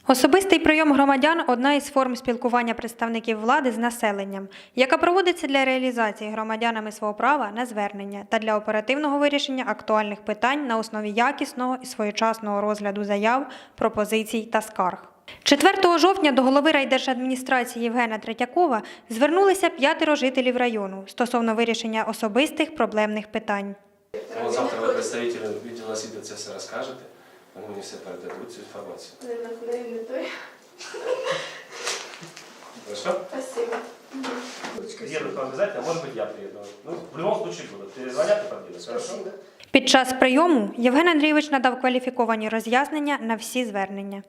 Особистий прийом громадян – одна із форм спілкування представників влади з населенням, яка проводиться для реалізації громадянами свого права на звернення та для оперативного вирішення актуальних питань на основі якісного і своєчасного розгляду заяв, пропозицій та скарг. 4 жовтня до голови райдержадміністрації Євгена Третьякова звернулися 5 жителів району стосовно вирішення особистих проблемних питань. Завтра ви представителям відділу освіти це все розкажете. Вони мені все передадуть цю інформацію. Не той. Хорошо? Спасибо. Приеду к вам обязательно, может быть, я приеду. Ну, в любом случае буду. Перезвонят и подъеду, хорошо? Під час прийому Євген Андрійович надав кваліфіковані роз'яснення на всі звернення.